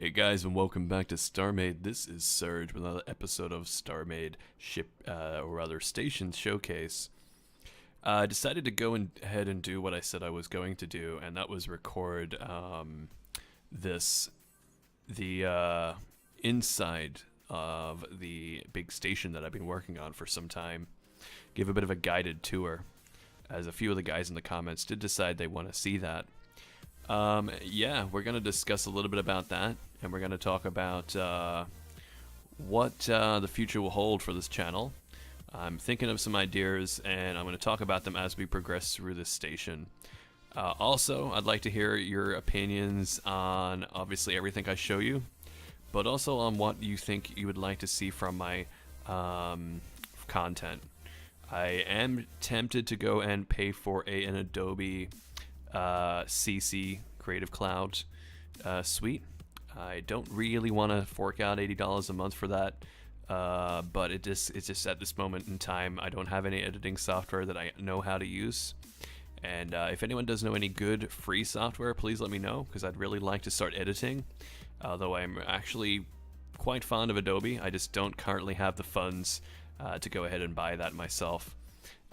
Hey guys, and welcome back to StarMade. This is Surge with another episode of StarMade Station Showcase. I decided to go ahead and do what I said I was going to do, and that was record the inside of the big station that I've been working on for some time. Give a bit of a guided tour, as a few of the guys in the comments did decide they want to see that. Yeah, we're going to discuss a little bit about that, and we're going to talk about what the future will hold for this channel. I'm thinking of some ideas, and I'm going to talk about them as we progress through this station. Also, I'd like to hear your opinions on, obviously, everything I show you, but also on what you think you would like to see from my content. I am tempted to go and pay for an Adobe CC Creative Cloud suite. I don't really want to fork out $80 a month for that, but it's just at this moment in time I don't have any editing software that I know how to use. And if anyone does know any good free software, please let me know, because I'd really like to start editing. Although I'm actually quite fond of Adobe, I just don't currently have the funds to go ahead and buy that myself.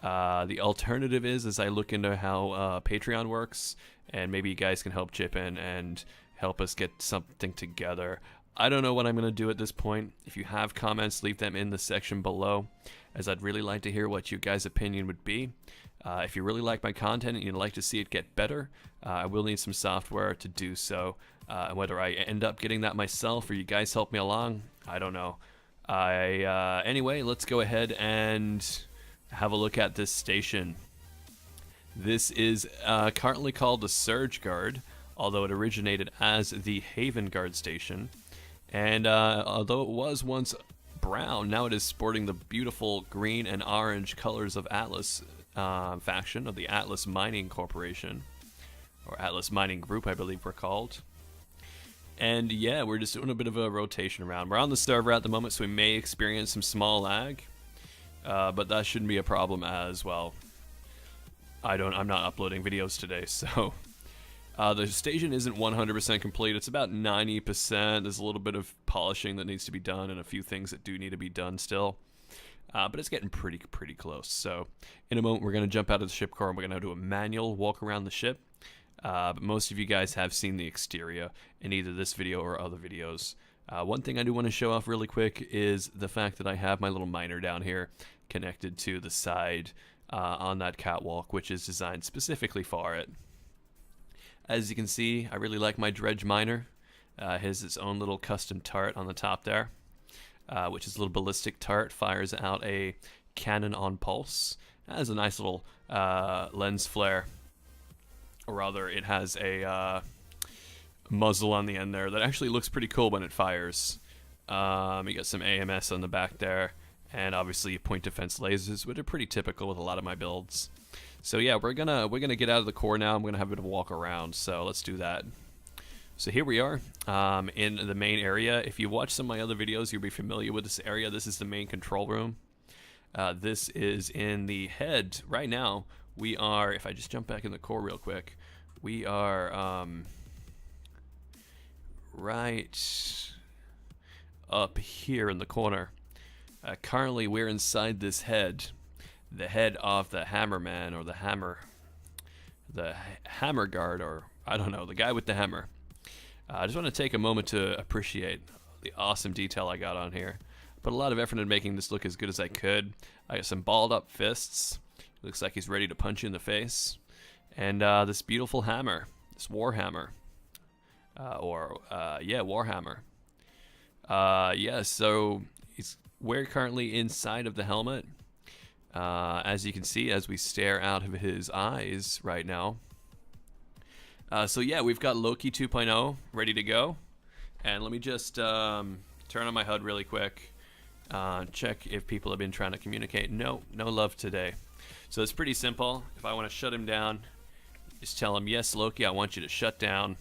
The alternative is I look into how Patreon works, and maybe you guys can help chip in and help us get something together. I don't know what I'm going to do at this point. If you have comments, leave them in the section below, as I'd really like to hear what you guys' opinion would be. If you really like my content and you'd like to see it get better, I will need some software to do so. Whether I end up getting that myself or you guys help me along, I don't know. Anyway, let's go ahead and have a look at this station. This is currently called the Surgeguard, although it originated as the Haven Guard station. And although it was once brown, now it is sporting the beautiful green and orange colors of Atlas faction of the Atlas Mining Corporation, or Atlas Mining Group, I believe we're called. And yeah, we're just doing a bit of a rotation around. We're on the server at the moment, so we may experience some small lag. But that shouldn't be a problem as well. I'm not uploading videos today, so the station isn't 100% complete. It's about 90%. There's a little bit of polishing that needs to be done, and a few things that do need to be done still. But it's getting pretty close. So in a moment, we're going to jump out of the ship core, and we're going to do a manual walk around the ship. But most of you guys have seen the exterior in either this video or other videos. One thing I do want to show off really quick is the fact that I have my little miner down here connected to the side on that catwalk, which is designed specifically for it. As you can see, I really like my dredge miner. It has its own little custom turret on the top there, which is a little ballistic turret, fires out a cannon on pulse. It has a nice little lens flare, or rather it has a muzzle on the end there that actually looks pretty cool when it fires. You got some AMS on the back there, and obviously point defense lasers, which are pretty typical with a lot of my builds. So yeah, we're gonna get out of the core now. I'm gonna have a bit of a walk around, so let's do that. So here we are in the main area. If you watch some of my other videos, you'll be familiar with this area. This is the main control room. This is in the head. Right now we are, if I just jump back in the core real quick, we are right up here in the corner. Currently we're inside this head, the head of the Hammerman, or the Hammer Guard, or I don't know, the guy with the hammer. I just want to take a moment to appreciate the awesome detail I got on here. Put a lot of effort in making this look as good as I could. I got some balled up fists. Looks like he's ready to punch you in the face. And this beautiful hammer, this Warhammer. Warhammer. Yeah, so we're currently inside of the helmet. As you can see, as we stare out of his eyes right now. So yeah, we've got Loki 2.0 ready to go. And let me just turn on my HUD really quick. Check if people have been trying to communicate. No love today. So it's pretty simple. If I want to shut him down, just tell him, yes, Loki, I want you to shut down.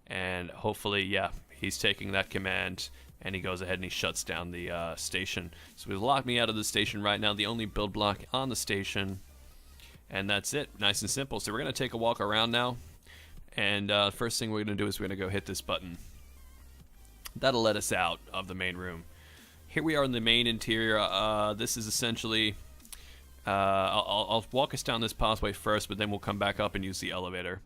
And hopefully, yeah, he's taking that command, and he goes ahead and he shuts down the station. So we've locked me out of the station right now, the only build block on the station, and that's it. Nice and simple. So we're going to take a walk around now, and first thing we're going to do is we're going to go hit this button. That'll let us out of the main room. Here we are in the main interior. This is essentially... I'll walk us down this pathway first, but then we'll come back up and use the elevator.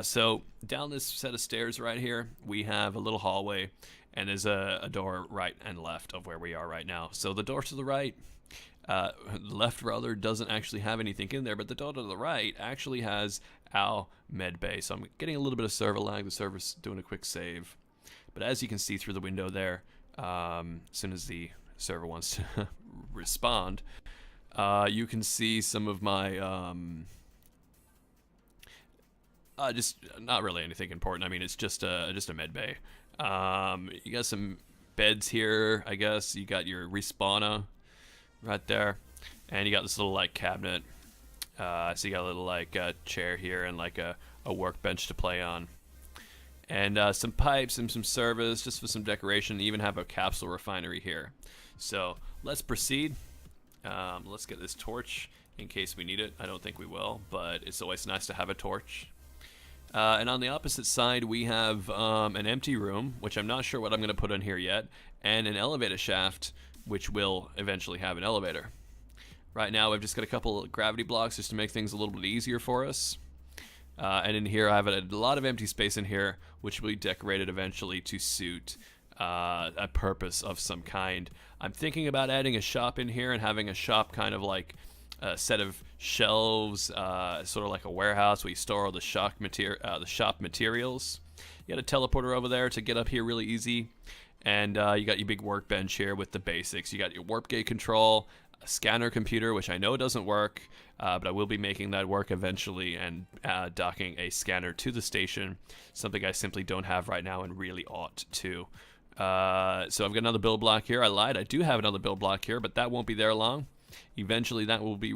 So down this set of stairs right here, we have a little hallway, and there's a door right and left of where we are right now. So the door to the right, left rather, doesn't actually have anything in there, but the door to the right actually has our med bay. So I'm getting a little bit of server lag. The server's doing a quick save. But as you can see through the window there, as soon as the server wants to respond, you can see some of my, just not really anything important. I mean, it's just a med bay. You got some beds here, I guess. You got your respawner right there, and you got this little like cabinet. So you got a little like chair here and like a workbench to play on. And some pipes and some servers just for some decoration. You even have a capsule refinery here. So let's proceed. Let's get this torch in case we need it. I don't think we will, but it's always nice to have a torch. And on the opposite side, we have an empty room, which I'm not sure what I'm going to put in here yet, and an elevator shaft, which will eventually have an elevator. Right now, I've just got a couple of gravity blocks just to make things a little bit easier for us. And in here, I have a lot of empty space in here, which will be decorated eventually to suit a purpose of some kind. I'm thinking about adding a shop in here and having a shop kind of like a set of shelves, sort of like a warehouse where you store all the shop materials. You got a teleporter over there to get up here really easy. And you got your big workbench here with the basics. You got your warp gate control, a scanner computer, which I know doesn't work, but I will be making that work eventually and docking a scanner to the station, something I simply don't have right now and really ought to. So I've got another build block here. I lied. I do have another build block here, but that won't be there long. Eventually, that will be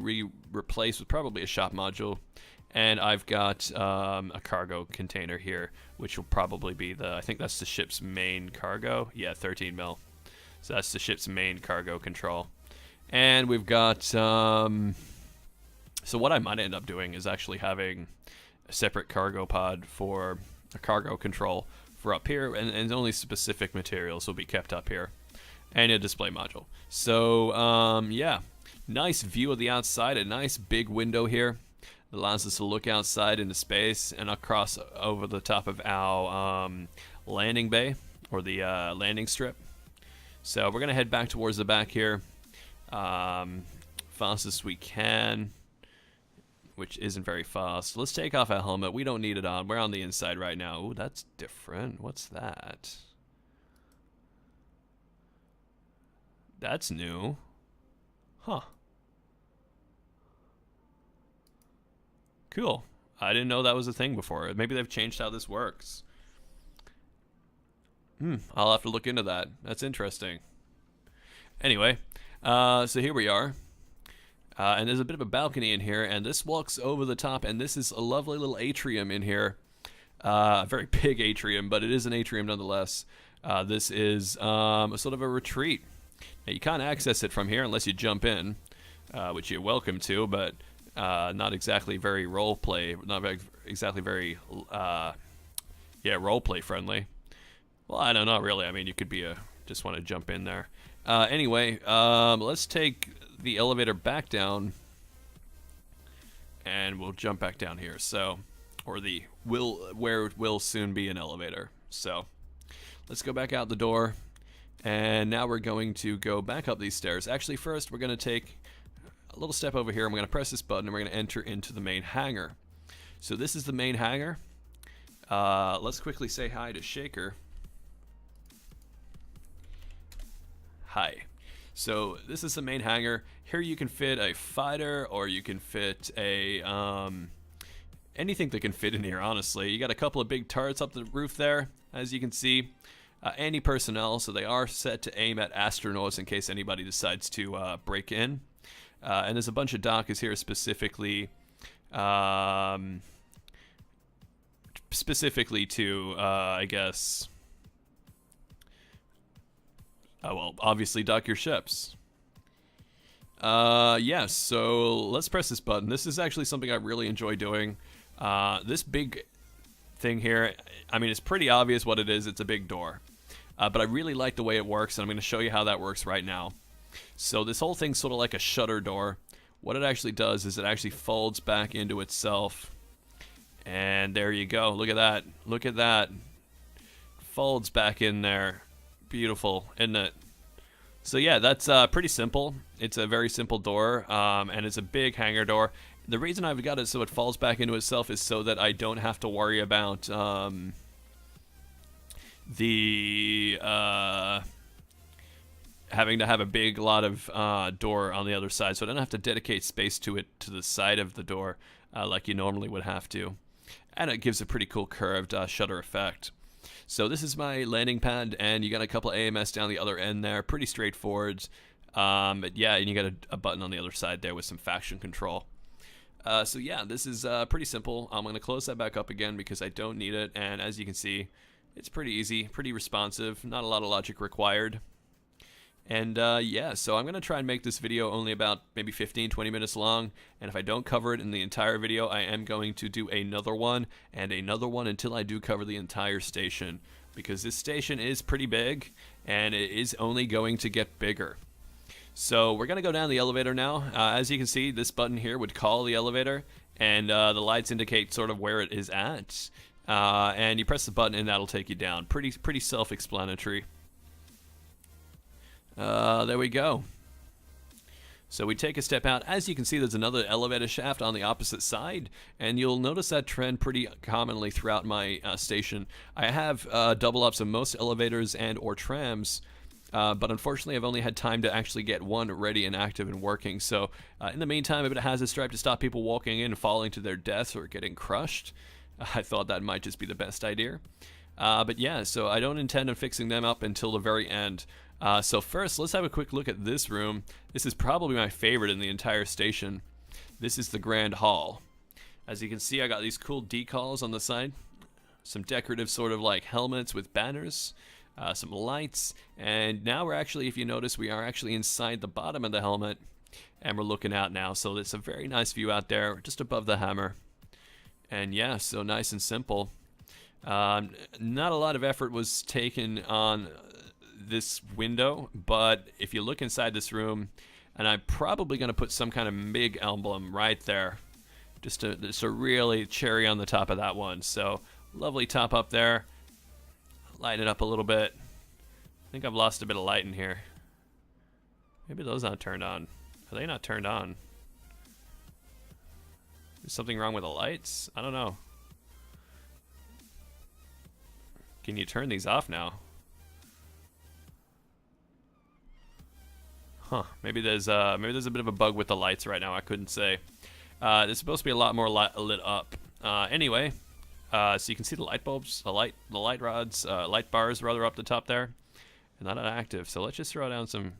replaced with probably a shop module. And I've got a cargo container here, which will probably be I think that's the ship's main cargo. Yeah, 13 mil. So that's the ship's main cargo control. And we've got, so what I might end up doing is actually having a separate cargo pod for a cargo control for up here, and only specific materials will be kept up here, and a display module. So, yeah, nice view of the outside, a nice big window here. It allows us to look outside into space and across over the top of our landing bay, or the landing strip. So we're going to head back towards the back here. Fast as we can, which isn't very fast. Let's take off our helmet. We don't need it on. We're on the inside right now. Ooh, that's different. What's that? That's new. Huh. Cool. I didn't know that was a thing before. Maybe they've changed how this works. I'll have to look into that. That's interesting. Anyway, so here we are. And there's a bit of a balcony in here, and this walks over the top, and this is a lovely little atrium in here. A very big atrium, but it is an atrium nonetheless. This is a sort of a retreat. Now, you can't access it from here unless you jump in, which you're welcome to, but not exactly very roleplay, not exactly very, roleplay friendly. Well, I don't know, really. I mean, you could be just want to jump in there. Anyway, let's take the elevator back down, and we'll jump back down here. So, or where it will soon be an elevator. So, let's go back out the door, and now we're going to go back up these stairs. Actually, first we're going to take a little step over here, and we're going to press this button, and we're going to enter into the main hangar. So this is the main hangar. Let's quickly say hi to Shaker. Hi. So this is the main hangar. Here you can fit a fighter, or you can fit a anything that can fit in here, honestly. You got a couple of big turrets up the roof there, as you can see. Anti-personnel, so they are set to aim at astronauts in case anybody decides to break in. And there's a bunch of dockers here specifically to, I guess... Oh, well, obviously dock your ships. Yeah, so let's press this button. This is actually something I really enjoy doing. This big thing here, I mean, it's pretty obvious what it is. It's a big door. but I really like the way it works, and I'm going to show you how that works right now. So this whole thing's sort of like a shutter door. What it actually does is it actually folds back into itself. And there you go. Look at that. Look at that. Folds back in there. Beautiful, isn't it? So yeah, that's pretty simple. It's a very simple door, and it's a big hanger door. The reason I've got it so it falls back into itself is so that I don't have to worry about having to have a big lot of door on the other side, so I don't have to dedicate space to it to the side of the door like you normally would have to. And it gives a pretty cool curved shutter effect. So this is my landing pad, and you got a couple of AMS down the other end there. Pretty straightforward. But yeah, and you got a button on the other side there with some faction control. So yeah, this is pretty simple. I'm going to close that back up again because I don't need it. And as you can see, it's pretty easy, pretty responsive, not a lot of logic required. And yeah, so I'm going to try and make this video only about maybe 15-20 minutes long, and if I don't cover it in the entire video, I am going to do another one and another one until I do cover the entire station, because this station is pretty big and it is only going to get bigger. So we're going to go down the elevator now. As you can see, this button here would call the elevator, and the lights indicate sort of where it is at, and you press the button and that'll take you down. Pretty self-explanatory. There we go. So we take a step out. As you can see, there's another elevator shaft on the opposite side, and you'll notice that trend pretty commonly throughout my station. I have double ups of most elevators and or trams, but unfortunately I've only had time to actually get one ready and active and working. So in the meantime, if it has a stripe to stop people walking in and falling to their deaths or getting crushed, I thought that might just be the best idea. But yeah, so I don't intend on fixing them up until the very end. So first, let's have a quick look at this room. This is probably my favorite in the entire station. This is the Grand Hall. As you can see, I got these cool decals on the side. Some decorative sort of like helmets with banners. Some lights. And now we're actually, if you notice, we are actually inside the bottom of the helmet. And we're looking out now. So it's a very nice view out there, just above the hammer. And yeah, so nice and simple. Not a lot of effort was taken on this window, but if you look inside this room, and I'm probably going to put some kind of MIG emblem right there, just to really cherry on the top of that one. So lovely top up there. Light it up a little bit. I think I've lost a bit of light in here. Maybe those aren't turned on. Are they not turned on? Is something wrong with the lights? I don't know. Can you turn these off now? Huh, maybe there's a bit of a bug with the lights right now. I couldn't say. There's supposed to be a lot more lit up. Anyway, so you can see the light bulbs, the light rods, light bars rather up the top there, and not active. So let's just throw down some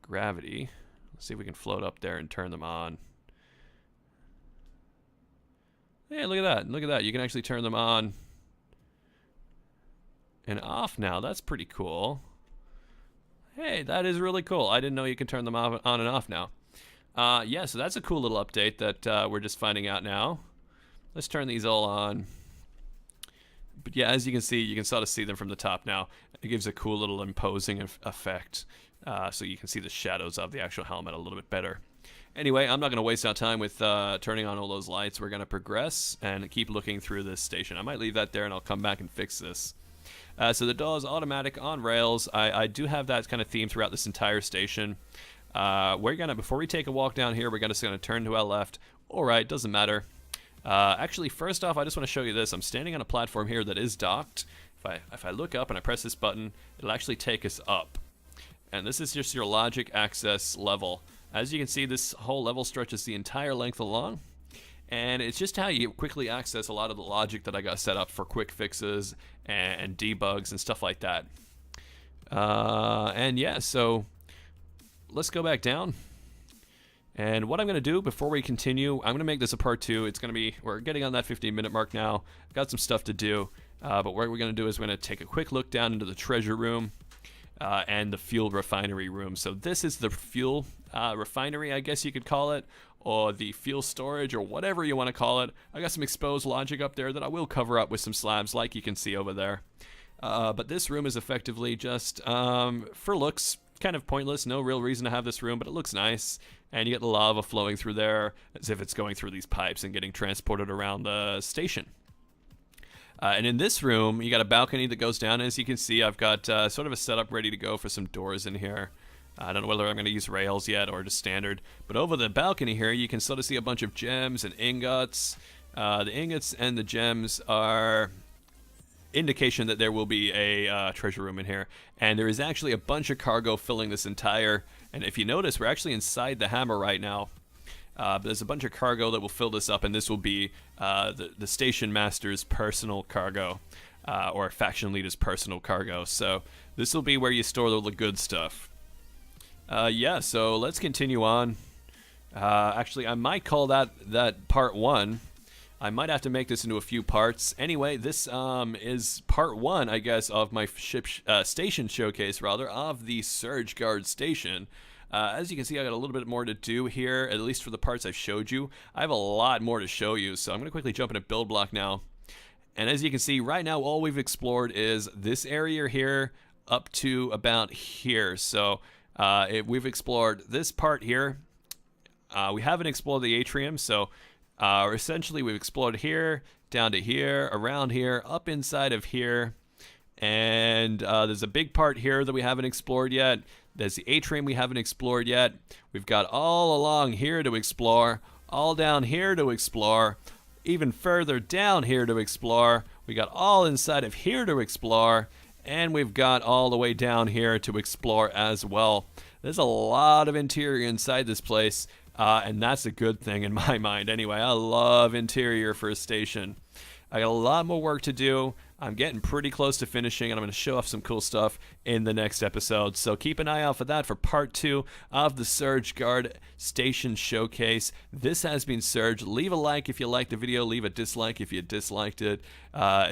gravity. Let's see if we can float up there and turn them on. Hey, look at that! Look at that! You can actually turn them on and off now. That's pretty cool. Hey, that is really cool. I didn't know you can turn them on and off now. Yeah, so that's a cool little update that we're just finding out now. Let's turn these all on. But yeah, as you can see, you can sort of see them from the top now. It gives a cool little imposing effect. So you can see the shadows of the actual helmet a little bit better. Anyway, I'm not going to waste our time with turning on all those lights. We're going to progress and keep looking through this station. I might leave that there and I'll come back and fix this. So the door is automatic on rails. I do have that kind of theme throughout this entire station. Before we take a walk down here, we're just gonna turn to our left. All right, doesn't matter. Actually, first off, I just want to show you this. I'm standing on a platform here that is docked. If I look up and I press this button, it'll actually take us up. And this is just your logic access level. As you can see, this whole level stretches the entire length along. And it's just how you quickly access a lot of the logic that I got set up for quick fixes and debugs and stuff like that. And yeah, so let's go back down. And what I'm going to do before we continue, I'm going to make this a part 2. It's going to be, we're getting on that 15-minute mark now. Got some stuff to do. But what we're going to do is we're going to take a quick look down into the treasure room and the fuel refinery room. So this is the fuel refinery, I guess you could call it, or the fuel storage, or whatever you want to call it. I got some exposed logic up there that I will cover up with some slabs like you can see over there. But this room is effectively just for looks, kind of pointless. No real reason to have this room, but it looks nice. And you get the lava flowing through there as if it's going through these pipes and getting transported around the station. And in this room, you got a balcony that goes down. As you can see, I've got sort of a setup ready to go for some doors in here. I don't know whether I'm going to use rails yet or just standard. But over the balcony here, you can sort of see a bunch of gems and ingots. The ingots and the gems are indication that there will be a treasure room in here. And there is actually a bunch of cargo filling this entire... And if you notice, we're actually inside the hammer right now. But there's a bunch of cargo that will fill this up, and this will be the station master's personal cargo, or faction leader's personal cargo. So this will be where you store all the good stuff. Yeah, so let's continue on. Actually, I might call that part 1. I might have to make this into a few parts. Anyway, this is part 1, I guess, of my station showcase, rather, of the Surgeguard station. As you can see, I got a little bit more to do here, at least for the parts I've showed you. I have a lot more to show you, so I'm going to quickly jump into build block now. And as you can see, right now, all we've explored is this area here up to about here. So we've explored this part here. We haven't explored the atrium, so essentially we've explored here, down to here, around here, up inside of here. And there's a big part here that we haven't explored yet. There's the atrium we haven't explored yet. We've got all along here to explore, all down here to explore, even further down here to explore. We got all inside of here to explore, and we've got all the way down here to explore as well. There's a lot of interior inside this place, and that's a good thing in my mind. Anyway, I love interior for a station. I got a lot more work to do. I'm getting pretty close to finishing, and I'm going to show off some cool stuff in the next episode. So keep an eye out for that for part 2 of the Surgeguard Station Showcase. This has been Surge. Leave a like if you liked the video. Leave a dislike if you disliked it.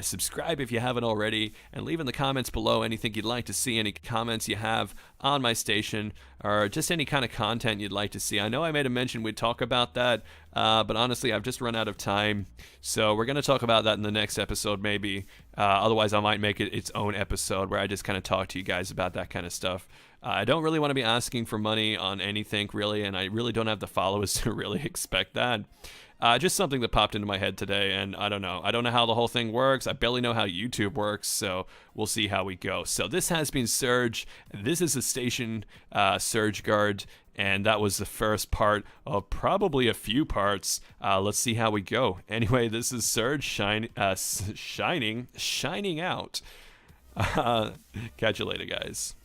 Subscribe if you haven't already. And leave in the comments below anything you'd like to see, any comments you have on my station, or just any kind of content you'd like to see. I know I made a mention we'd talk about that, but honestly, I've just run out of time. So we're going to talk about that in the next episode, maybe. Otherwise, I might make it its own episode where I just kind of talk to you guys about that kind of stuff. I don't really want to be asking for money on anything, really, and I really don't have the followers to really expect that. Just something that popped into my head today, and I don't know. I don't know how the whole thing works. I barely know how YouTube works, so we'll see how we go. So this has been Surge. This is the station Surgeguard, and that was the first part of probably a few parts. Let's see how we go. Anyway, this is Surge shining out. Catch you later, guys.